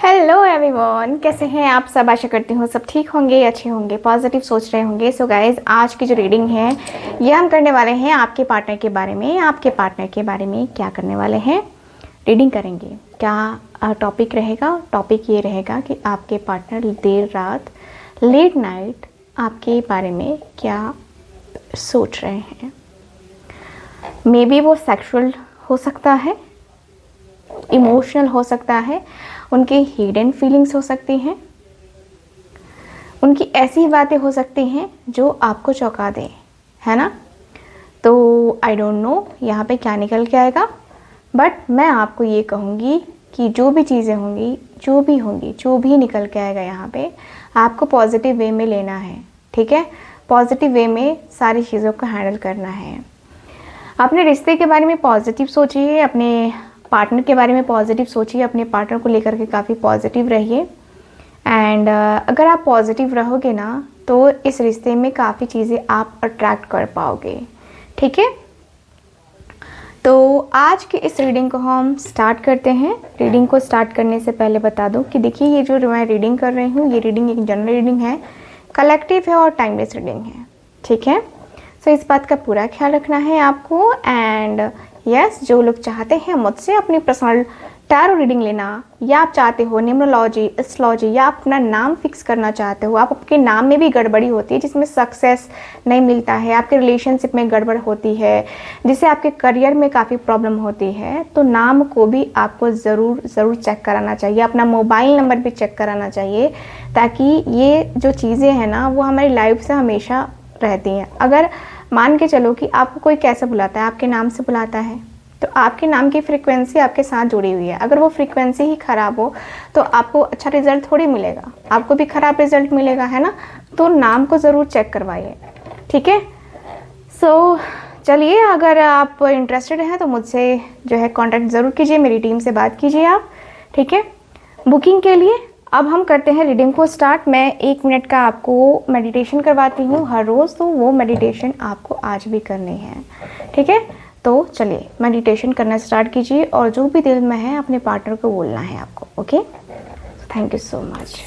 Hello everyone, कैसे हैं आप सब। आशा करती हूँ सब ठीक होंगे, अच्छे होंगे, पॉजिटिव सोच रहे होंगे। सो गाइज, आज की जो रीडिंग है ये हम करने वाले हैं आपके पार्टनर के बारे में। आपके पार्टनर के बारे में क्या करने वाले हैं, रीडिंग करेंगे। क्या टॉपिक रहेगा? टॉपिक ये रहेगा कि आपके पार्टनर देर रात, लेट नाइट आपके बारे में क्या सोच रहे हैं। मे बी वो सेक्सुअल हो सकता है, इमोशनल हो सकता है, उनकी हिडन फीलिंग्स हो सकती हैं, उनकी ऐसी बातें हो सकती हैं जो आपको चौंका दें, है ना। तो आई डोंट नो यहाँ पे क्या निकल के आएगा, बट मैं आपको ये कहूँगी कि जो भी चीज़ें होंगी, जो भी निकल के आएगा यहाँ पे, आपको पॉजिटिव वे में लेना है। ठीक है, पॉजिटिव वे में सारी चीज़ों को हैंडल करना है। अपने रिश्ते के बारे में पॉजिटिव सोचिए, अपने पार्टनर के बारे में पॉजिटिव सोचिए, अपने पार्टनर को लेकर के काफ़ी पॉजिटिव रहिए। एंड अगर आप पॉजिटिव रहोगे ना तो इस रिश्ते में काफ़ी चीज़ें आप अट्रैक्ट कर पाओगे। ठीक है, तो आज की इस रीडिंग को हम स्टार्ट करते हैं। रीडिंग को स्टार्ट करने से पहले बता दूं कि देखिए, ये जो मैं रीडिंग कर रही हूँ, ये रीडिंग एक जनरल रीडिंग है, कलेक्टिव है और टाइमलेस रीडिंग है। ठीक है, सो इस बात का पूरा ख्याल रखना है आपको। एंड यस, जो लोग चाहते हैं मुझसे अपनी पर्सनल टैरो रीडिंग लेना, या आप चाहते हो न्यूमरोलॉजी, एस्ट्रोलॉजी, या अपना नाम फिक्स करना चाहते हो, आप आपके नाम में भी गड़बड़ी होती है जिसमें सक्सेस नहीं मिलता है, आपके रिलेशनशिप में गड़बड़ होती है, जिससे आपके करियर में काफ़ी प्रॉब्लम होती है, तो नाम को भी आपको ज़रूर चेक कराना चाहिए। अपना मोबाइल नंबर भी चेक कराना चाहिए, ताकि ये जो चीज़ें हैं ना वो हमारी लाइफ से हमेशा रहती हैं। अगर मान के चलो कि आपको कोई कैसे बुलाता है, आपके नाम से बुलाता है, तो आपके नाम की फ्रीक्वेंसी आपके साथ जुड़ी हुई है। अगर वो फ्रीक्वेंसी ही ख़राब हो तो आपको अच्छा रिजल्ट थोड़ी मिलेगा, आपको भी ख़राब रिजल्ट मिलेगा, है ना। तो नाम को ज़रूर चेक करवाइए। ठीक है, सो चलिए, अगर आप इंटरेस्टेड हैं तो मुझसे जो है कांटेक्ट ज़रूर कीजिए, मेरी टीम से बात कीजिए आप। ठीक है, बुकिंग के लिए अब हम करते हैं रीडिंग को स्टार्ट। मैं 1 मिनट का आपको मेडिटेशन करवाती हूँ हर रोज़, तो वो मेडिटेशन आपको आज भी करनी है। ठीक है, तो चलिए मेडिटेशन करना स्टार्ट कीजिए, और जो भी दिल में है अपने पार्टनर को बोलना है आपको। Okay, thank you so much.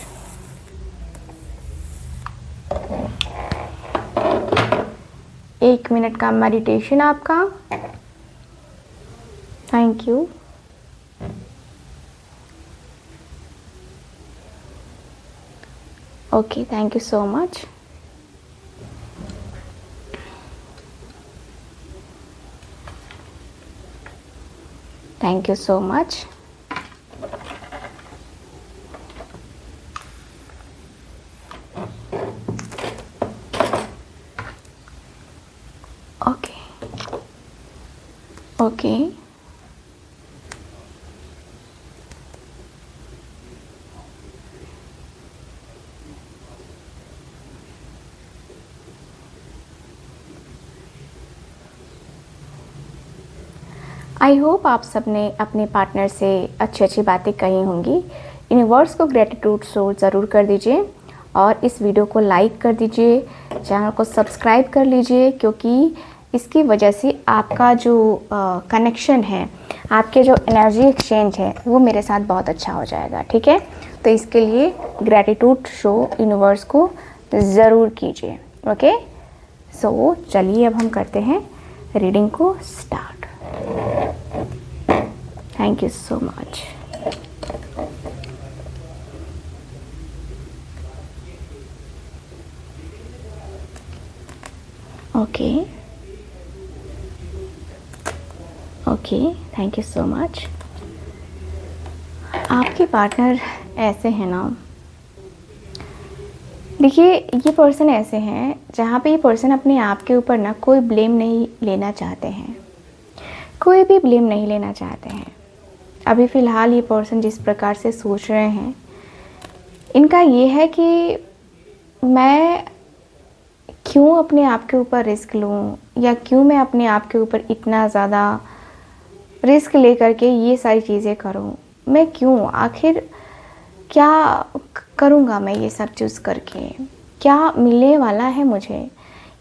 1 minute का मेडिटेशन आपका। Thank you. Okay, thank you so much. Thank you so much. Okay okay, I hope आप सबने अपने पार्टनर से अच्छी अच्छी बातें कही होंगी। यूनिवर्स को ग्रेटिट्यूड शो ज़रूर कर दीजिए, और इस वीडियो को लाइक कर दीजिए, चैनल को सब्सक्राइब कर लीजिए, क्योंकि इसकी वजह से आपका जो कनेक्शन है, आपके जो एनर्जी एक्सचेंज है, वो मेरे साथ बहुत अच्छा हो जाएगा। ठीक है, तो इसके लिए ग्रेटिट्यूड शो यूनिवर्स को ज़रूर कीजिए। ओके, सो चलिए अब हम करते हैं रीडिंग को start. Thank you so much. Okay. Okay, thank you so much. आपके पार्टनर ऐसे हैं ना, देखिए, ये पर्सन ऐसे हैं जहाँ पे ये पर्सन अपने आप के ऊपर ना कोई ब्लेम नहीं लेना चाहते हैं, कोई भी ब्लेम नहीं लेना चाहते हैं। अभी फ़िलहाल ये पर्सन जिस प्रकार से सोच रहे हैं, इनका ये है कि मैं क्यों अपने आप के ऊपर रिस्क लूँ, या क्यों मैं अपने आप के ऊपर इतना ज़्यादा रिस्क ले करके ये सारी चीज़ें करूँ, मैं क्यों, आखिर क्या करूँगा मैं ये सब चूज़ करके, क्या मिलने वाला है मुझे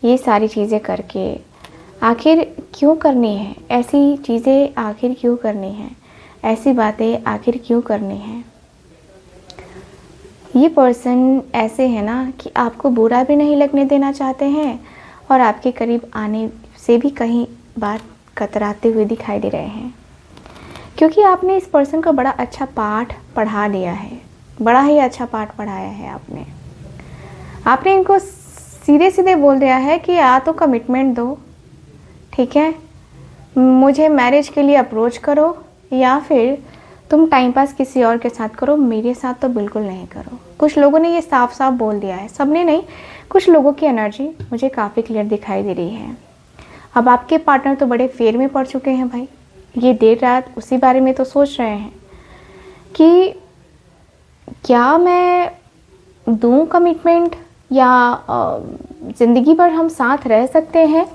ये सारी चीज़ें करके, आखिर क्यों करनी है ऐसी चीज़ें, आखिर क्यों करनी है ऐसी बातें, आखिर क्यों करनी है। ये पर्सन ऐसे है ना कि आपको बुरा भी नहीं लगने देना चाहते हैं और आपके करीब आने से भी कहीं बार कतराते हुए दिखाई दे रहे हैं, क्योंकि आपने इस पर्सन को बड़ा अच्छा पाठ पढ़ा दिया है, बड़ा ही अच्छा पाठ पढ़ाया है आपने इनको सीधे सीधे बोल दिया है कि या तो कमिटमेंट दो, ठीक है, मुझे मैरिज के लिए अप्रोच करो, या फिर तुम टाइम पास किसी और के साथ करो, मेरे साथ तो बिल्कुल नहीं करो। कुछ लोगों ने ये साफ साफ बोल दिया है, सबने नहीं, कुछ लोगों की एनर्जी मुझे काफ़ी क्लियर दिखाई दे रही है। अब आपके पार्टनर तो बड़े फेर में पड़ चुके हैं भाई, ये देर रात उसी बारे में तो सोच रहे हैं कि क्या मैं दूँ कमिटमेंट, या ज़िंदगी भर हम साथ रह सकते हैं,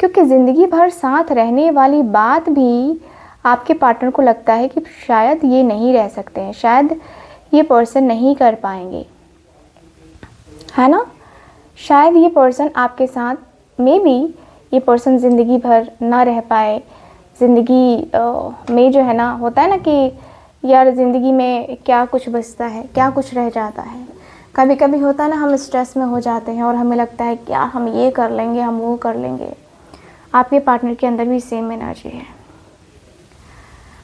क्योंकि ज़िंदगी भर साथ रहने वाली बात भी आपके पार्टनर को लगता है कि शायद ये नहीं रह सकते हैं, शायद ये पर्सन नहीं कर पाएंगे, है ना। शायद ये पर्सन आपके साथ में भी ये पर्सन ज़िंदगी भर ना रह पाए। ज़िंदगी में जो है ना, होता है ना कि यार ज़िंदगी में क्या कुछ बचता है, क्या कुछ रह जाता है। कभी कभी होता है ना, हम स्ट्रेस में हो जाते हैं और हमें लगता है क्या हम ये कर लेंगे, हम वो कर लेंगे। आपके पार्टनर के अंदर भी सेम एनर्जी है।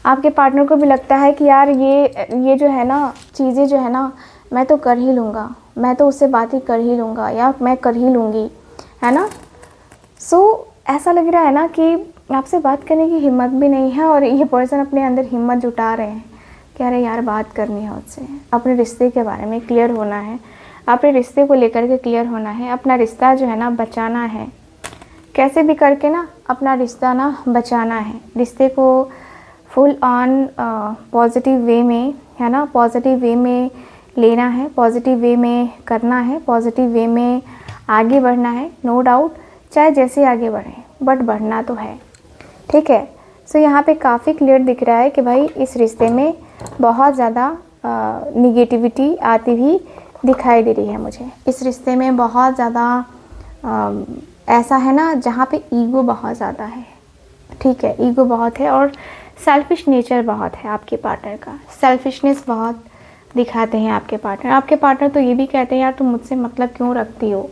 आपके पार्टनर को भी लगता है कि यार ये जो है ना, चीज़ें जो है ना, मैं तो कर ही लूँगा, मैं तो उससे बातें कर ही लूँगा, या मैं कर ही लूँगी, है ना। ऐसा लग रहा है ना कि आपसे बात करने की हिम्मत भी नहीं है, और ये पर्सन अपने अंदर हिम्मत जुटा रहे हैं कि अरे यार बात करनी है उससे, अपने रिश्ते के बारे में क्लियर होना है, अपने रिश्ते को लेकर के क्लियर होना है, अपना रिश्ता जो है ना बचाना है, कैसे भी करके ना अपना रिश्ता ना बचाना है, रिश्ते को फुल ऑन पॉजिटिव वे में, है ना, पॉजिटिव वे में लेना है, पॉजिटिव वे में करना है, पॉजिटिव वे में आगे बढ़ना है। नो डाउट, चाहे जैसे आगे बढ़े बट बढ़ना तो है, ठीक है। यहाँ पे काफ़ी क्लियर दिख रहा है कि भाई इस रिश्ते में बहुत ज़्यादा निगेटिविटी आती हुई दिखाई दे रही है मुझे। इस रिश्ते में बहुत ज़्यादा ऐसा है ना जहाँ पे ईगो बहुत ज़्यादा है, ठीक है, ईगो बहुत है और सेल्फिश नेचर बहुत है आपके पार्टनर का। सेल्फिशनेस बहुत दिखाते हैं आपके पार्टनर। आपके पार्टनर तो ये भी कहते हैं यार तुम मुझसे मतलब क्यों रखती हो,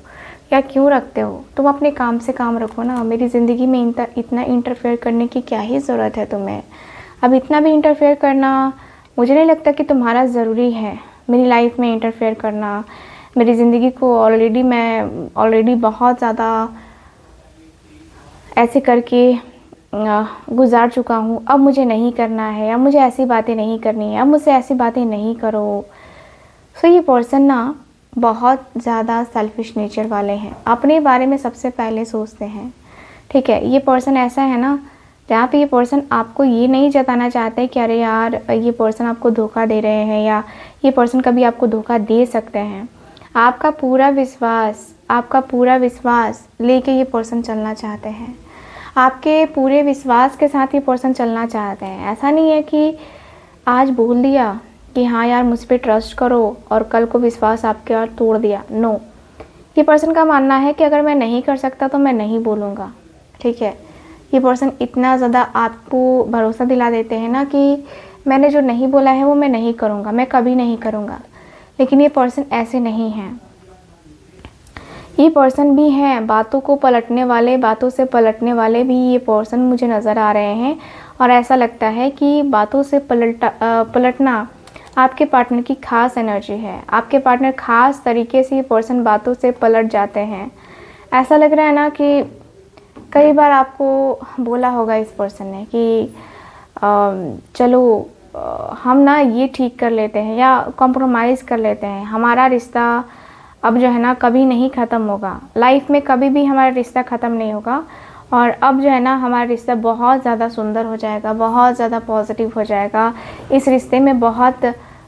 या क्यों रखते हो, तुम अपने काम से काम रखो ना, मेरी ज़िंदगी में इतना इंटरफेयर करने की क्या ही ज़रूरत है तुम्हें। अब इतना भी इंटरफेयर करना मुझे नहीं लगता कि तुम्हारा ज़रूरी है, मेरी लाइफ में इंटरफेयर करना। मेरी ज़िंदगी को ऑलरेडी बहुत ज़्यादा ऐसे करके गुजार चुका हूँ, अब मुझे नहीं करना है, अब मुझे ऐसी बातें नहीं करनी है, अब मुझसे ऐसी बातें नहीं करो। ये पर्सन ना बहुत ज़्यादा सेल्फिश नेचर वाले हैं, अपने बारे में सबसे पहले सोचते हैं, ठीक है। ये पर्सन ऐसा है ना जहाँ पे ये पर्सन आपको ये नहीं जताना चाहते कि अरे यार ये पर्सन आपको धोखा दे रहे हैं, या ये पर्सन कभी आपको धोखा दे सकते हैं। आपका पूरा विश्वास लेके ये पर्सन चलना चाहते हैं, आपके पूरे विश्वास के साथ ये पर्सन चलना चाहते हैं। ऐसा नहीं है कि आज बोल दिया कि हाँ यार मुझ पे ट्रस्ट करो और कल को विश्वास आपके और तोड़ दिया। नो, ये पर्सन का मानना है कि अगर मैं नहीं कर सकता तो मैं नहीं बोलूँगा, ठीक है। ये पर्सन इतना ज़्यादा आपको भरोसा दिला देते हैं ना कि मैंने जो नहीं बोला है वो मैं नहीं करूँगा, मैं कभी नहीं करूँगा। लेकिन ये पर्सन ऐसे नहीं हैं। ये पर्सन भी हैं बातों को पलटने वाले, बातों से पलटने वाले भी ये पर्सन मुझे नज़र आ रहे हैं। और ऐसा लगता है कि बातों से पलटना आपके पार्टनर की खास एनर्जी है। आपके पार्टनर खास तरीके से ये पर्सन बातों से पलट जाते हैं। ऐसा लग रहा है ना कि कई बार आपको बोला होगा इस पर्सन ने कि चलो हम ना ये ठीक कर लेते हैं या कॉम्प्रोमाइज़ कर लेते हैं, हमारा रिश्ता अब जो है ना कभी नहीं ख़त्म होगा, लाइफ में कभी भी हमारा रिश्ता ख़त्म नहीं होगा, और अब जो है ना हमारा रिश्ता बहुत ज़्यादा सुंदर हो जाएगा, बहुत ज़्यादा पॉजिटिव हो जाएगा। इस रिश्ते में बहुत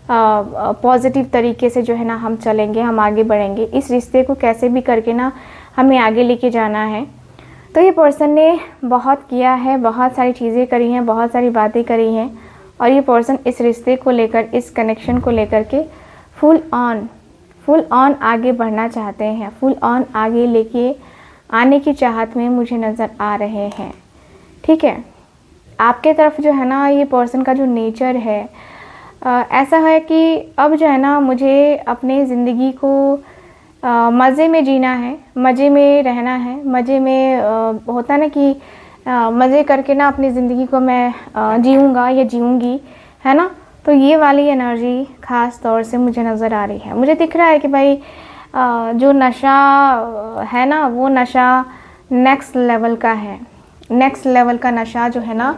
पॉजिटिव तरीके से जो है ना हम चलेंगे, हम आगे बढ़ेंगे। इस रिश्ते को कैसे भी करके ना हमें आगे लेके जाना है। तो ये पर्सन ने बहुत किया है, बहुत सारी चीज़ें करी हैं, बहुत सारी बातें करी हैं, और ये पर्सन इस रिश्ते को लेकर, इस कनेक्शन को लेकर के फुल ऑन आगे बढ़ना चाहते हैं, फुल ऑन आगे लेके आने की चाहत में मुझे नज़र आ रहे हैं, ठीक है। आपके तरफ जो है ना ये पर्सन का जो नेचर है, ऐसा है कि अब जो है ना मुझे अपनी ज़िंदगी को मज़े में जीना है, मज़े में रहना है, मज़े में होता है ना कि मज़े करके ना अपनी ज़िंदगी को मैं जीऊँगा या जीऊँगी, है ना। तो ये वाली एनर्जी ख़ास तौर से मुझे नज़र आ रही है। मुझे दिख रहा है कि भाई जो नशा है ना, वो नशा नेक्स्ट लेवल का है। नेक्स्ट लेवल का नशा जो है ना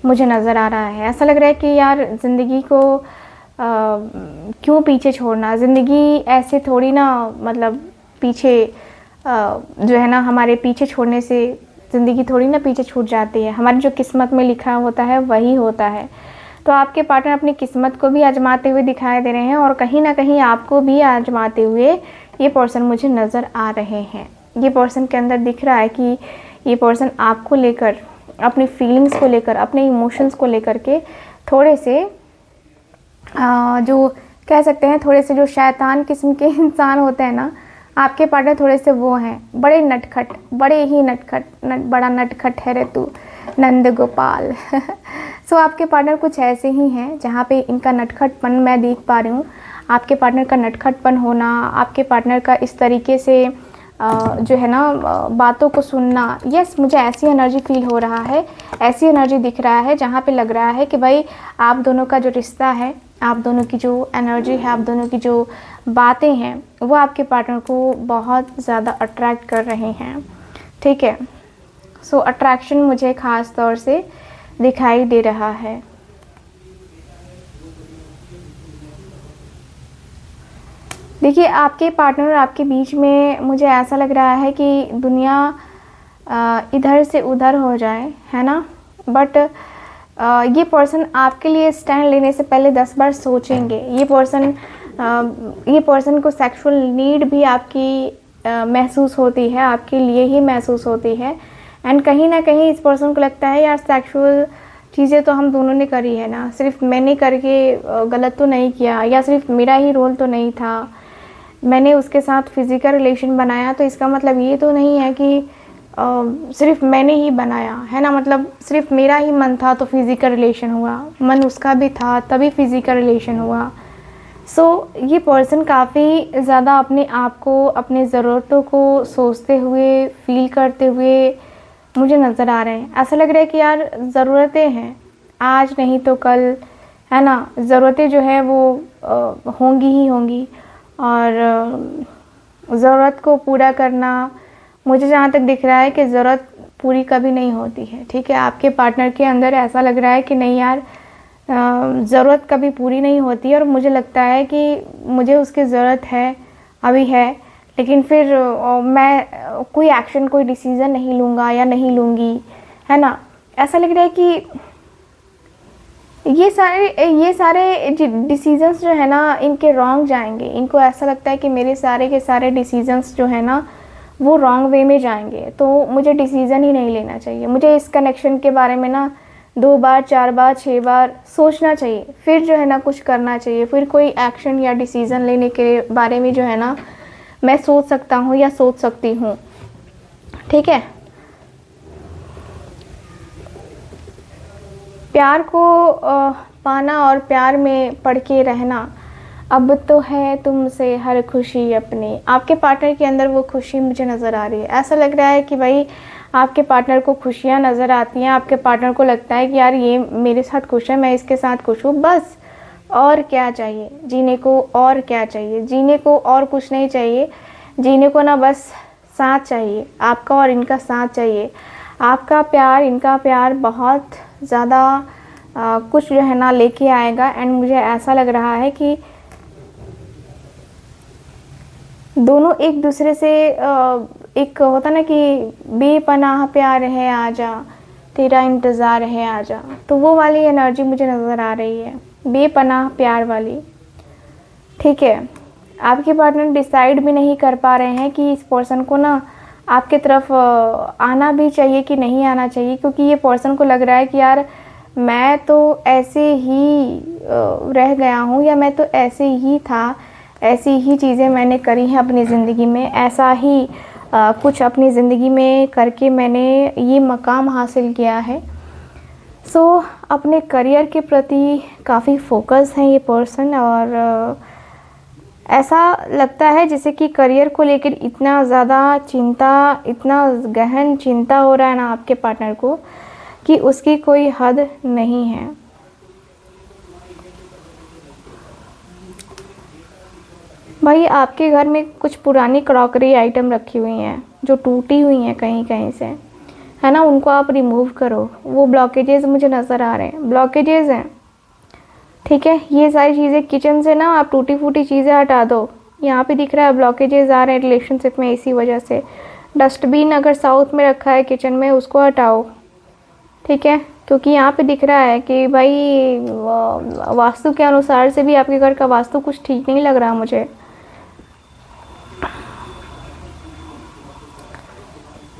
मुझे नज़र आ रहा है। ऐसा लग रहा है कि यार ज़िंदगी को क्यों पीछे छोड़ना, ज़िंदगी ऐसे थोड़ी ना, मतलब पीछे जो है ना, हमारे पीछे छोड़ने से ज़िंदगी थोड़ी ना पीछे छूट जाती है। हमारी जो किस्मत में लिखा होता है वही होता है। तो आपके पार्टनर अपनी किस्मत को भी आजमाते हुए दिखाई दे रहे हैं और कहीं ना कहीं आपको भी आजमाते हुए ये पर्सन मुझे नज़र आ रहे हैं। ये पर्सन के अंदर दिख रहा है कि ये पर्सन आपको लेकर, अपनी फीलिंग्स को लेकर, अपने इमोशंस को लेकर के थोड़े से जो कह सकते हैं, थोड़े से जो शैतान किस्म के इंसान होते हैं ना, आपके पार्टनर थोड़े से वो हैं, बड़े नटखट, बड़े ही नटखट, बड़ा नटखट है रे तू नंद गोपाल। सो आपके पार्टनर कुछ ऐसे ही हैं जहाँ पे इनका नटखटपन मैं देख पा रही हूँ। आपके पार्टनर का नटखटपन होना, आपके पार्टनर का इस तरीके से जो है ना बातों को सुनना, यस मुझे ऐसी एनर्जी फील हो रहा है, ऐसी एनर्जी दिख रहा है जहाँ पे लग रहा है कि भाई आप दोनों का जो रिश्ता है, आप दोनों की जो एनर्जी है, आप दोनों की जो बातें हैं, वो आपके पार्टनर को बहुत ज़्यादा अट्रैक्ट कर रहे हैं। ठीक है, सो अट्रैक्शन मुझे ख़ास तौर से दिखाई दे रहा है। देखिए, आपके पार्टनर और आपके बीच में मुझे ऐसा लग रहा है कि दुनिया इधर से उधर हो जाए, है ना, बट ये पर्सन आपके लिए स्टैंड लेने से पहले 10 बार सोचेंगे। ये पर्सन को सेक्सुअल नीड भी आपकी महसूस होती है, आपके लिए ही महसूस होती है। एंड कहीं ना कहीं इस पर्सन को लगता है यार सेक्सुअल चीज़ें तो हम दोनों ने करी है ना, सिर्फ मैंने करके गलत तो नहीं किया, या सिर्फ मेरा ही रोल तो नहीं था, मैंने उसके साथ फिज़िकल रिलेशन बनाया तो इसका मतलब ये तो नहीं है कि सिर्फ मैंने ही बनाया, है ना, मतलब सिर्फ मेरा ही मन था तो फिज़िकल रिलेशन हुआ, मन उसका भी था तभी फिज़िकल रिलेशन हुआ। सो ये पर्सन काफ़ी ज़्यादा अपने आप को, अपने ज़रूरतों को सोचते हुए, फील करते हुए मुझे नज़र आ रहे हैं। ऐसा लग रहा है कि यार ज़रूरतें हैं, आज नहीं तो कल, है ना, ज़रूरतें जो है वो होंगी ही होंगी, और ज़रूरत को पूरा करना, मुझे जहाँ तक दिख रहा है कि ज़रूरत पूरी कभी नहीं होती है। ठीक है, आपके पार्टनर के अंदर ऐसा लग रहा है कि नहीं यार ज़रूरत कभी पूरी नहीं होती, और मुझे लगता है कि मुझे उसकी ज़रूरत है, अभी है, लेकिन फिर मैं कोई एक्शन, कोई डिसीज़न नहीं लूँगा या नहीं लूँगी, है ना। ऐसा लग रहा है कि ये सारे डिसीजंस जो है ना इनके रॉन्ग जाएंगे। इनको ऐसा लगता है कि मेरे सारे के सारे डिसीजंस जो है ना वो रॉन्ग वे में जाएंगे, तो मुझे डिसीज़न ही नहीं लेना चाहिए। मुझे इस कनेक्शन के बारे में ना 2 बार, 4 बार, 6 बार सोचना चाहिए, फिर जो है ना कुछ करना चाहिए, फिर कोई एक्शन या डिसीज़न लेने के बारे में जो है ना मैं सोच सकता हूँ या सोच सकती हूँ। ठीक है, प्यार को पाना और प्यार में पड़ के रहना, अब तो है तुमसे हर खुशी अपनी। आपके पार्टनर के अंदर वो खुशी मुझे नज़र आ रही है। ऐसा लग रहा है कि भाई आपके पार्टनर को खुशियाँ नज़र आती हैं, आपके पार्टनर को लगता है कि यार ये मेरे साथ खुश है, मैं इसके साथ खुश हूँ, बस और क्या चाहिए जीने को, और क्या चाहिए जीने को, और कुछ नहीं चाहिए जीने को ना, बस साथ चाहिए, आपका और इनका साथ चाहिए। आपका प्यार, इनका प्यार बहुत ज़्यादा कुछ जो है ना लेके आएगा। एंड मुझे ऐसा लग रहा है कि दोनों एक दूसरे से एक होता ना कि बेपनाह प्यार है आजा, तेरा इंतज़ार है आजा, तो वो वाली एनर्जी मुझे नज़र आ रही है, बेपनाह प्यार वाली। ठीक है, आपके पार्टनर डिसाइड भी नहीं कर पा रहे हैं कि इस पर्सन को ना आपके तरफ आना भी चाहिए कि नहीं आना चाहिए, क्योंकि ये पर्सन को लग रहा है कि यार मैं तो ऐसे ही रह गया हूँ, या मैं तो ऐसे ही था, ऐसी ही चीज़ें मैंने करी हैं अपनी ज़िंदगी में, ऐसा ही कुछ अपनी ज़िंदगी में करके मैंने ये मकाम हासिल किया है। अपने करियर के प्रति काफ़ी फोकस हैं ये पर्सन, और ऐसा लगता है जैसे कि करियर को लेकर इतना ज़्यादा चिंता, इतना गहन चिंता हो रहा है ना आपके पार्टनर को कि उसकी कोई हद नहीं है। भाई आपके घर में कुछ पुरानी क्रॉकरी आइटम रखी हुई हैं जो टूटी हुई हैं कहीं कहीं से, है ना, उनको आप रिमूव करो। वो ब्लॉकेजेस मुझे नज़र आ रहे हैं, ब्लॉकेजेस हैं, ठीक है। ये सारी चीज़ें किचन से ना आप टूटी फूटी चीज़ें हटा दो। यहाँ पे दिख रहा है ब्लॉकेजेस आ रहे हैं रिलेशनशिप में इसी वजह से। डस्टबिन अगर साउथ में रखा है किचन में, उसको हटाओ, ठीक है, क्योंकि यहाँ पे दिख रहा है कि भाई वास्तु के अनुसार से भी आपके घर का वास्तु कुछ ठीक नहीं लग रहा मुझे।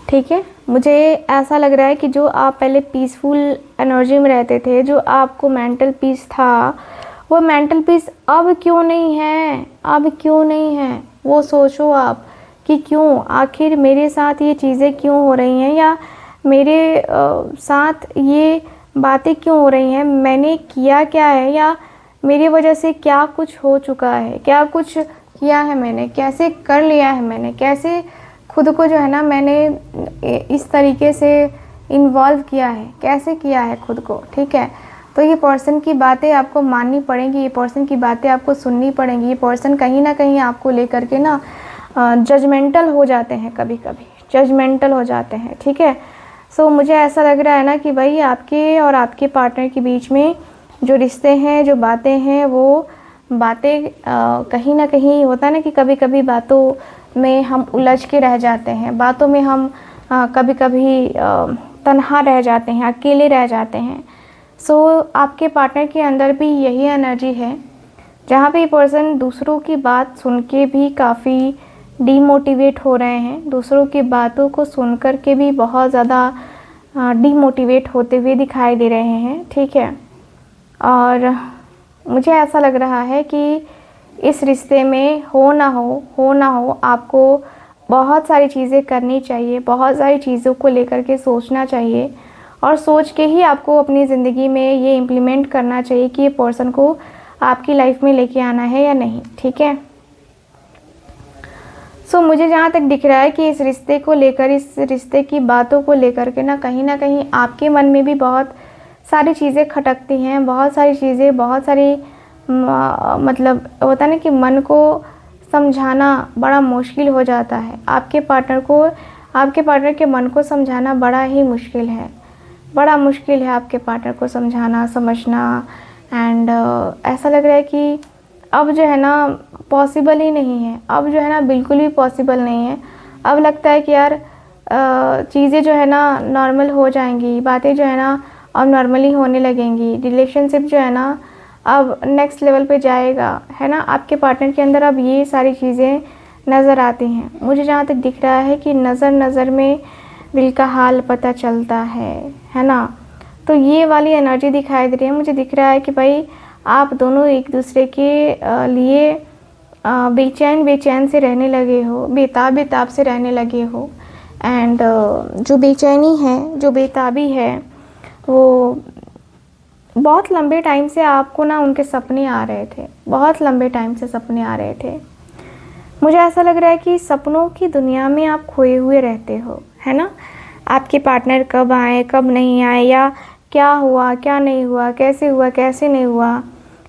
ठीक है, मुझे ऐसा लग रहा है कि जो आप पहले पीसफुल एनर्जी में रहते थे, जो आपको मेंटल पीस था, वो मेंटल पीस अब क्यों नहीं है, अब क्यों नहीं है, वो सोचो आप कि क्यों, आखिर मेरे साथ ये चीज़ें क्यों हो रही हैं, या मेरे साथ ये बातें क्यों हो रही हैं, मैंने किया क्या है, या मेरी वजह से क्या कुछ हो चुका है, क्या कुछ किया है मैंने, कैसे कर लिया है मैंने, कैसे खुद को जो है ना मैंने इस तरीके से इन्वॉल्व किया है, कैसे किया है खुद को, ठीक है। तो ये पर्सन की बातें आपको माननी पड़ेंगी, ये पर्सन की बातें आपको सुननी पड़ेंगी। ये पर्सन कहीं ना कहीं आपको लेकर के ना जजमेंटल हो जाते हैं, कभी कभी जजमेंटल हो जाते हैं, ठीक है। सो मुझे ऐसा लग रहा है ना कि भाई आपके और आपके पार्टनर के बीच में जो रिश्ते हैं, जो बातें हैं, वो बातें कहीं ना कहीं होता है ना कि कभी कभी बातों में हम उलझ के रह जाते हैं, बातों में हम कभी कभी तन्हा रह जाते हैं, अकेले रह जाते हैं। सो आपके पार्टनर के अंदर भी यही एनर्जी है, जहाँ पे ये पर्सन दूसरों की बात सुन के भी काफ़ी डीमोटिवेट हो रहे हैं, दूसरों की बातों को सुन कर के भी बहुत ज़्यादा डीमोटिवेट होते हुए दिखाई दे रहे हैं, ठीक है। और मुझे ऐसा लग रहा है कि इस रिश्ते में हो ना हो आपको बहुत सारी चीज़ें करनी चाहिए, बहुत सारी चीज़ों को लेकर के सोचना चाहिए, और सोच के ही आपको अपनी ज़िंदगी में ये इम्प्लीमेंट करना चाहिए कि ये पर्सन को आपकी लाइफ में लेके आना है या नहीं, ठीक है। सो मुझे जहाँ तक दिख रहा है कि इस रिश्ते को लेकर, इस रिश्ते की बातों को लेकर के ना कहीं आपके मन में भी बहुत सारी चीज़ें खटकती हैं, बहुत सारी चीज़ें, बहुत सारी मतलब होता है ना कि मन को समझाना बड़ा मुश्किल हो जाता है। आपके पार्टनर के मन को समझाना बड़ा ही मुश्किल है, बड़ा मुश्किल है आपके पार्टनर को समझाना, समझना। एंड ऐसा लग रहा है कि अब जो है ना पॉसिबल ही नहीं है, अब जो है ना बिल्कुल भी पॉसिबल नहीं है। अब लगता है कि यार चीज़ें जो है ना नॉर्मल हो जाएंगी, बातें जो है ना अब नॉर्मली होने लगेंगी, रिलेशनशिप जो है ना अब नेक्स्ट लेवल पे जाएगा, है ना। आपके पार्टनर के अंदर अब ये सारी चीज़ें नज़र आती हैं। मुझे जहाँ तक दिख रहा है कि नज़र में दिल का हाल पता चलता है ना। तो ये वाली एनर्जी दिखाई दे रही है। मुझे दिख रहा है कि भाई आप दोनों एक दूसरे के लिए बेचैन से रहने लगे हो, बेताब से रहने लगे हो। एंड जो बेचैनी है, जो बेताबी है, वो बहुत लंबे टाइम से आपको ना उनके सपने आ रहे थे, बहुत लंबे टाइम से सपने आ रहे थे। मुझे ऐसा लग रहा है कि सपनों की दुनिया में आप खोए हुए रहते हो, है ना। आपके पार्टनर कब आए, कब नहीं आए, या क्या हुआ, क्या नहीं हुआ, कैसे हुआ, कैसे नहीं हुआ,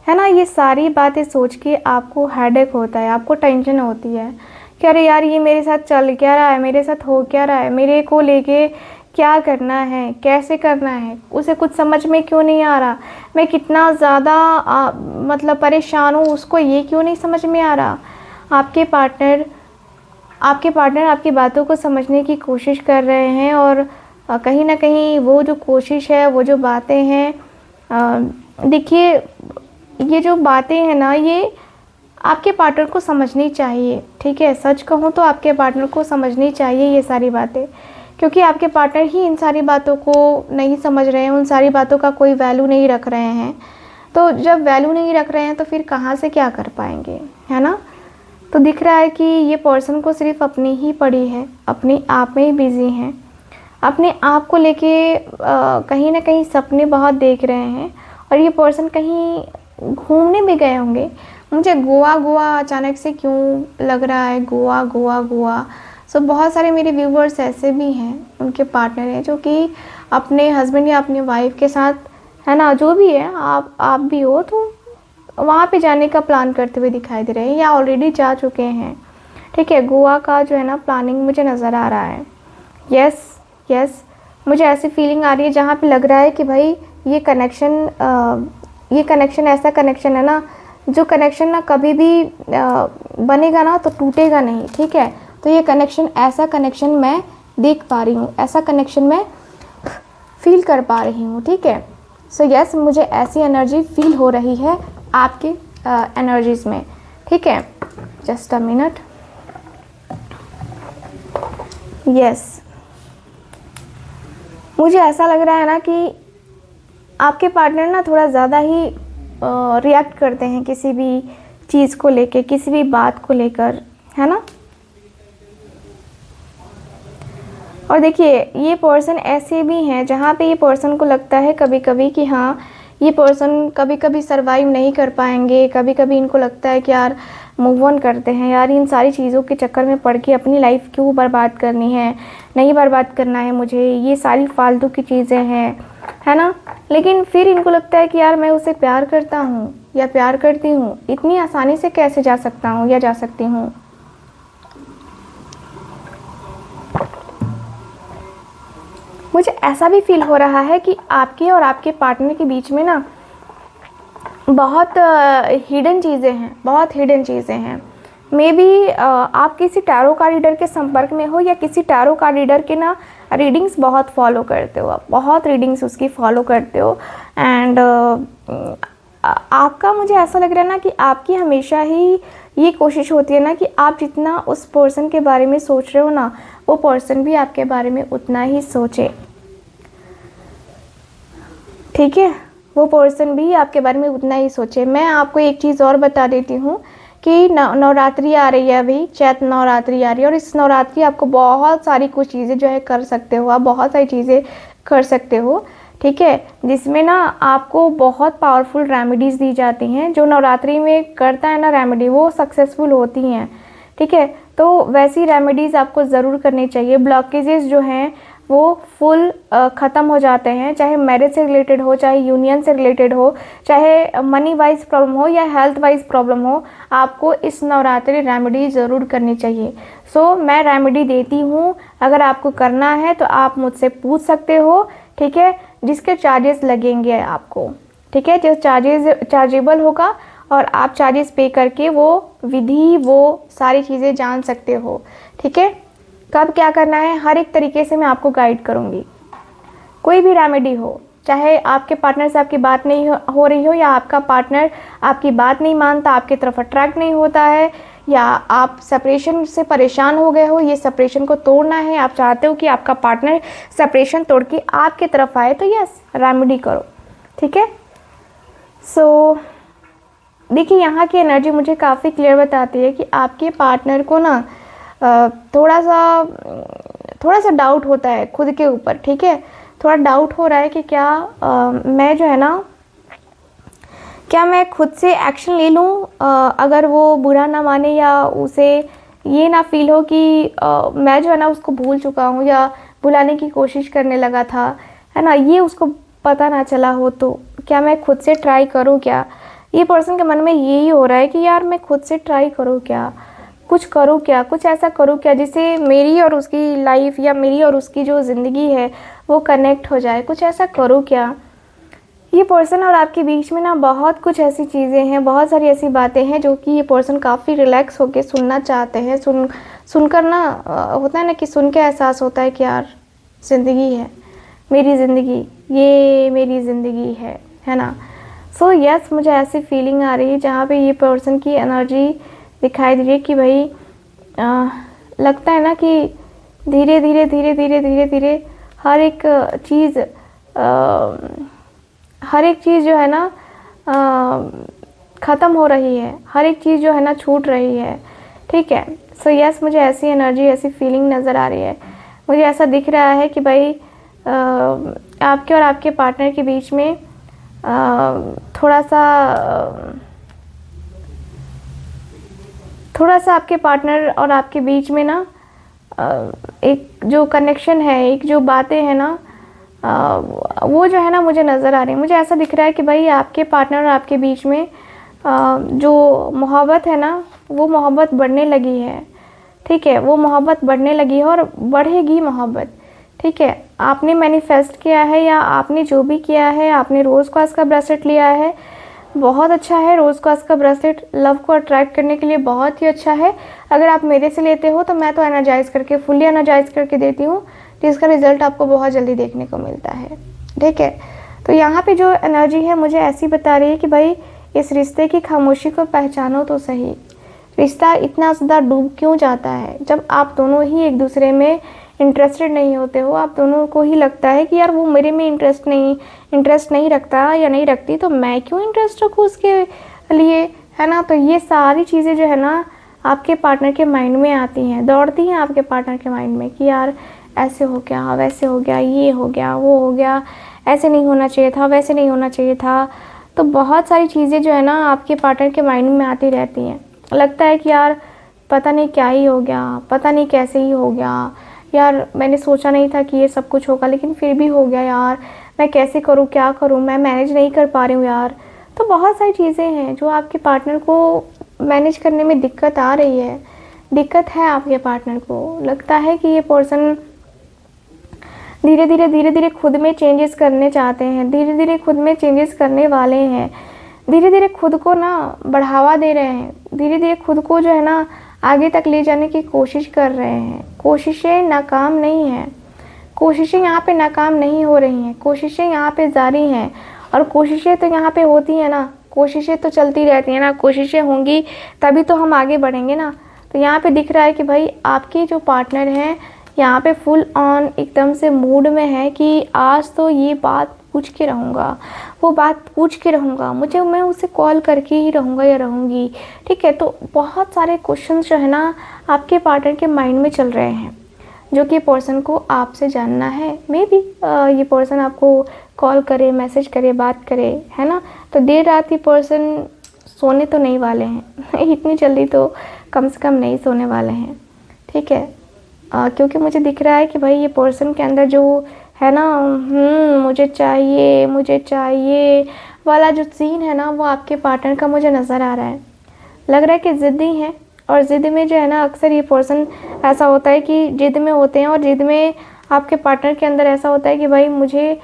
है ना। ये सारी बातें सोच के आपको हेडेक होता है, आपको टेंशन होती है कि अरे यार ये मेरे साथ चल क्या रहा है, मेरे साथ हो क्या रहा है, मेरे को लेके क्या करना है, कैसे करना है, उसे कुछ समझ में क्यों नहीं आ रहा, मैं कितना ज़्यादा मतलब परेशान हूँ, उसको ये क्यों नहीं समझ में आ रहा। आपके पार्टनर आपकी बातों को समझने की कोशिश कर रहे हैं, और कहीं ना कहीं वो जो कोशिश है, वो जो बातें हैं, देखिए ये जो बातें हैं ना, ये आपके पार्टनर को समझनी चाहिए, ठीक है। सच कहूँ तो आपके पार्टनर को समझनी चाहिए ये सारी बातें, क्योंकि आपके पार्टनर ही इन सारी बातों को नहीं समझ रहे हैं, उन सारी बातों का कोई वैल्यू नहीं रख रहे हैं। तो जब वैल्यू नहीं रख रहे हैं तो फिर कहाँ से क्या कर पाएंगे, है ना। तो दिख रहा है कि ये पर्सन को सिर्फ अपनी ही पड़ी है, अपनी आप में ही बिजी हैं, अपने आप को लेके कहीं ना कहीं सपने बहुत देख रहे हैं, और ये पर्सन कहीं घूमने भी गए होंगे। मुझे गोवा गोवा अचानक से क्यों लग रहा है, गोवा गोवा गोवा। सो बहुत सारे मेरे व्यूवर्स ऐसे भी हैं, उनके पार्टनर हैं जो कि अपने हस्बैंड या अपनी वाइफ के साथ, है ना, जो भी है, आप भी हो तो वहाँ पे जाने का प्लान करते हुए दिखाई दे रहे हैं या ऑलरेडी जा चुके हैं। ठीक है, गोवा का जो है ना प्लानिंग मुझे नज़र आ रहा है। यस यस, मुझे ऐसी फीलिंग आ रही है जहाँ पे लग रहा है कि भाई ये कनेक्शन ऐसा कनेक्शन है ना, जो कनेक्शन ना कभी भी बनेगा ना तो टूटेगा नहीं। ठीक है, तो ये कनेक्शन, ऐसा कनेक्शन मैं देख पा रही हूँ, ऐसा कनेक्शन मैं फील कर पा रही हूँ। ठीक है, सो यस, मुझे ऐसी एनर्जी फील हो रही है आपके एनर्जीज में। ठीक है, जस्ट अ मिनट। यस, मुझे ऐसा लग रहा है ना कि आपके पार्टनर ना थोड़ा ज़्यादा ही रिएक्ट करते हैं किसी भी चीज़ को लेके, किसी भी बात को लेकर, है ना। और देखिए, ये पर्सन ऐसे भी हैं जहाँ पे ये पर्सन को लगता है कभी कभी कि हाँ, ये पर्सन कभी कभी सरवाइव नहीं कर पाएंगे। कभी कभी इनको लगता है कि यार मूव ऑन करते हैं, यार इन सारी चीज़ों के चक्कर में पड़ के अपनी लाइफ क्यों बर्बाद करनी है, नहीं बर्बाद करना है मुझे, ये सारी फालतू की चीज़ें हैं, है ना। लेकिन फिर इनको लगता है कि यार मैं उसे प्यार करता हूँ या प्यार करती हूँ, इतनी आसानी से कैसे जा सकता हूँ या जा सकती हूँ। मुझे ऐसा भी फील हो रहा है कि आपके और आपके पार्टनर के बीच में ना बहुत हिडन चीज़ें हैं, बहुत हिडन चीज़ें हैं। मे बी आप किसी टैरो कार्ड रीडर के संपर्क में हो या किसी टैरो कार्ड रीडर के ना रीडिंग्स बहुत फॉलो करते हो, आप बहुत रीडिंग्स उसकी फॉलो करते हो। एंड आपका, मुझे ऐसा लग रहा है ना कि आपकी हमेशा ही ये कोशिश होती है ना कि आप जितना उस पर्सन के बारे में सोच रहे हो ना, वो पर्सन भी आपके बारे में उतना ही सोचे। ठीक है, वो पर्सन भी आपके बारे में उतना ही सोचे। मैं आपको एक चीज़ और बता देती हूँ कि नवरात्रि आ रही है, अभी चैत्र नवरात्रि आ रही है, और इस नवरात्रि आपको बहुत सारी कुछ चीज़ें जो है कर सकते हो, आप बहुत सारी चीज़ें कर सकते हो। ठीक है, जिसमें ना आपको बहुत पावरफुल रेमेडीज़ दी जाती हैं। जो नवरात्रि में करता है ना रेमेडी, वो सक्सेसफुल होती हैं। ठीक है, तो वैसी रेमेडीज़ आपको ज़रूर करनी चाहिए। ब्लॉकेजेस जो हैं वो फुल ख़त्म हो जाते हैं, चाहे मैरिज से रिलेटेड हो, चाहे यूनियन से रिलेटेड हो, चाहे मनी वाइज प्रॉब्लम हो या हेल्थ वाइज प्रॉब्लम हो, आपको इस नवरात्रि रेमेडी ज़रूर करनी चाहिए। सो मैं रेमेडी देती हूँ, अगर आपको करना है तो आप मुझसे पूछ सकते हो। ठीक है, जिसके चार्जेस लगेंगे आपको, ठीक है, जो चार्जेबल होगा, और आप चार्जेस पे करके वो विधि, वो सारी चीज़ें जान सकते हो। ठीक है, कब क्या करना है, हर एक तरीके से मैं आपको गाइड करूँगी। कोई भी रेमेडी हो, चाहे आपके पार्टनर से आपकी बात नहीं हो रही हो, या आपका पार्टनर आपकी बात नहीं मानता, आपकी तरफ अट्रैक्ट नहीं होता है, या आप सेपरेशन से परेशान हो गए हो, ये सेपरेशन को तोड़ना है, आप चाहते हो कि आपका पार्टनर सेपरेशन तोड़ के आपके तरफ आए, तो यस, रेमेडी करो। ठीक है, सो देखिए, यहाँ की एनर्जी मुझे काफ़ी क्लियर बताती है कि आपके पार्टनर को ना थोड़ा सा डाउट होता है खुद के ऊपर। ठीक है, थोड़ा डाउट हो रहा है कि क्या मैं जो है ना, क्या मैं खुद से एक्शन ले लूँ, अगर वो बुरा ना माने, या उसे ये ना फील हो कि मैं जो है ना उसको भूल चुका हूँ या भुलाने की कोशिश करने लगा था, है ना, ये उसको पता ना चला हो, तो क्या मैं खुद से ट्राई करूँ क्या। ये पर्सन के मन में यही हो रहा है कि यार मैं खुद से ट्राई करूँ क्या, कुछ करूँ क्या, कुछ ऐसा करूँ क्या जिससे मेरी और उसकी लाइफ या मेरी और उसकी जो ज़िंदगी है वो कनेक्ट हो जाए, कुछ ऐसा करूँ क्या। ये पर्सन और आपके बीच में ना बहुत कुछ ऐसी चीज़ें हैं, बहुत सारी ऐसी बातें हैं जो कि ये पर्सन काफ़ी रिलैक्स होकर सुनना चाहते हैं। सुनकर ना होता है ना कि सुन के एहसास होता है कि यार ज़िंदगी है, मेरी ज़िंदगी, ये मेरी ज़िंदगी है ना। सो यस, मुझे ऐसी फीलिंग आ रही है जहाँ पे ये पर्सन की एनर्जी दिखाई दे रही है कि भाई लगता है ना कि धीरे धीरे धीरे धीरे धीरे धीरे हर एक चीज़ जो है ना ख़त्म हो रही है, हर एक चीज़ जो है ना छूट रही है। ठीक है, सो यस, मुझे ऐसी एनर्जी, ऐसी फीलिंग नज़र आ रही है। मुझे ऐसा दिख रहा है कि भाई आपके और आपके पार्टनर के बीच में थोड़ा सा आपके पार्टनर और आपके बीच में ना एक जो कनेक्शन है, एक जो बातें हैं ना, वो जो है ना मुझे नज़र आ रही है। मुझे ऐसा दिख रहा है कि भाई आपके पार्टनर और आपके बीच में जो मोहब्बत है ना, वो मोहब्बत बढ़ने लगी है। ठीक है, वो मोहब्बत बढ़ने लगी है और बढ़ेगी मोहब्बत। ठीक है, आपने मैनिफेस्ट किया है या आपने जो भी किया है, आपने रोज़ क्वार्ट्ज का ब्रेसलेट लिया है, बहुत अच्छा है। रोज़ क्वार्ट्ज का ब्रेसलेट लव को अट्रैक्ट करने के लिए बहुत ही अच्छा है। अगर आप मेरे से लेते हो तो मैं तो एनर्जाइज करके, फुल्ली एनर्जाइज करके देती हूँ, जिसका रिजल्ट आपको बहुत जल्दी देखने को मिलता है। ठीक है, तो यहाँ पे जो एनर्जी है मुझे ऐसी बता रही है कि भाई इस रिश्ते की खामोशी को पहचानो तो सही। रिश्ता इतना ज़्यादा डूब क्यों जाता है? जब आप दोनों ही एक दूसरे में इंटरेस्टेड नहीं होते हो, आप दोनों को ही लगता है कि यार वो मेरे में इंटरेस्ट नहीं रखता या नहीं रखती, तो मैं क्यों इंटरेस्ट रखूँ उसके लिए, है ना। तो ये सारी चीज़ें जो है ना आपके पार्टनर के माइंड में आती हैं, दौड़ती हैं आपके पार्टनर के माइंड में कि यार ऐसे हो गया, वैसे हो गया, ये हो गया, वो हो गया, ऐसे नहीं होना चाहिए था, वैसे नहीं होना चाहिए था। तो बहुत सारी चीज़ें जो है ना आपके पार्टनर के माइंड में आती रहती हैं। लगता है कि यार पता नहीं क्या ही हो गया, पता नहीं कैसे ही हो गया, यार मैंने सोचा नहीं था कि ये सब कुछ होगा, लेकिन फिर भी हो गया यार, मैं कैसे करूँ, क्या करूँ, मैं मैनेज नहीं कर पा रही हूँ यार। तो बहुत सारी चीज़ें हैं जो आपके पार्टनर को मैनेज करने में दिक्कत आ रही है, दिक्कत है आपके पार्टनर को। लगता है कि ये पर्सन धीरे धीरे खुद में चेंजेस करने चाहते हैं, धीरे धीरे खुद में चेंजेस करने वाले हैं, धीरे धीरे खुद को ना बढ़ावा दे रहे हैं, धीरे धीरे खुद को जो है ना आगे तक ले जाने की कोशिश कर रहे हैं। कोशिशें नाकाम नहीं हैं, कोशिशें यहाँ पे नाकाम नहीं हो रही हैं, कोशिशें यहाँ पे जारी हैं। और कोशिशें तो यहाँ पे होती हैं ना, कोशिशें तो चलती रहती हैं ना, कोशिशें होंगी तभी तो हम आगे बढ़ेंगे ना। तो यहाँ पे दिख रहा है कि भाई आपके जो पार्टनर हैं यहाँ पे फुल ऑन एकदम से मूड में है कि आज तो ये बात पूछ के रहूँगा, वो बात पूछ के रहूँगा, मैं उसे कॉल करके ही रहूँगा या रहूँगी। ठीक है, तो बहुत सारे क्वेश्चन जो है ना आपके पार्टनर के माइंड में चल रहे हैं, जो कि पर्सन को आपसे जानना है। मे बी ये पर्सन आपको कॉल करे, मैसेज करे, बात करे, है ना। तो देर रात ये पर्सन सोने तो नहीं वाले हैं इतनी जल्दी तो कम से कम नहीं सोने वाले हैं। ठीक है, क्योंकि मुझे दिख रहा है कि भाई ये पर्सन के अंदर जो है ना मुझे चाहिए वाला जो सीन है ना, वो आपके पार्टनर का मुझे नज़र आ रहा है। लग रहा है कि ज़िद्दी हैं, और ज़िद में जो है ना अक्सर ये पर्सन ऐसा होता है कि ज़िद में होते हैं, और ज़िद में आपके पार्टनर के अंदर ऐसा होता है कि भाई मुझे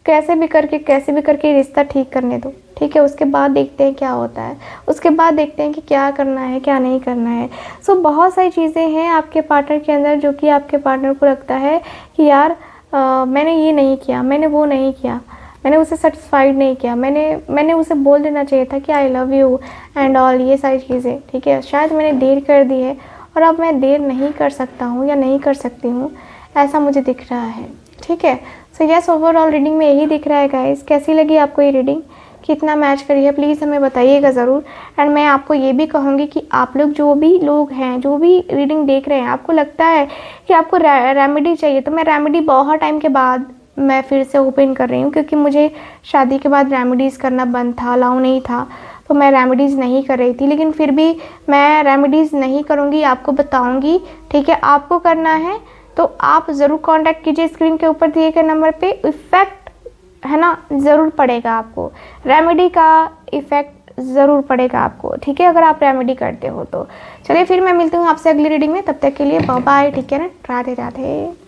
कैसे भी करके रिश्ता ठीक करने दो। ठीक है, उसके बाद देखते हैं क्या होता है, उसके बाद देखते हैं कि क्या करना है, क्या नहीं करना है। सो बहुत सारी चीज़ें हैं आपके पार्टनर के अंदर जो कि आपके पार्टनर को लगता है कि यार मैंने ये नहीं किया, मैंने वो नहीं किया, मैंने उसे सेटिस्फाइड नहीं किया, मैंने उसे बोल देना चाहिए था कि I love you and all, ये सारी चीज़ें। ठीक है, शायद मैंने देर कर दी है और अब मैं देर नहीं कर सकता हूँ या नहीं कर सकती हूँ, ऐसा मुझे दिख रहा है। ठीक है, सो यस, ओवरऑल रीडिंग में यही दिख रहा है गाइस। कैसी लगी आपको ये रीडिंग, कितना मैच करी है, प्लीज़ हमें बताइएगा ज़रूर। एंड मैं आपको ये भी कहूँगी कि आप लोग जो भी लोग हैं, जो भी रीडिंग देख रहे हैं, आपको लगता है कि आपको रेमेडी चाहिए, तो मैं रेमेडी बहुत टाइम के बाद मैं फिर से ओपन कर रही हूँ, क्योंकि मुझे शादी के बाद रेमेडीज़ करना बंद था, अलाउ नहीं था, तो मैं रेमेडीज़ नहीं कर रही थी। लेकिन फिर भी मैं रेमेडीज़ नहीं करूँगी, आपको बताऊँगी। ठीक है, आपको करना है तो आप ज़रूर कांटेक्ट कीजिए स्क्रीन के ऊपर दिए गए नंबर पे। इफ़ेक्ट है ना ज़रूर पड़ेगा आपको, रेमेडी का इफ़ेक्ट ज़रूर पड़ेगा आपको। ठीक है, अगर आप रेमेडी करते हो तो। चलिए फिर मैं मिलती हूँ आपसे अगली रीडिंग में, तब तक के लिए बाय बाय। ठीक है ना, राधे राधे।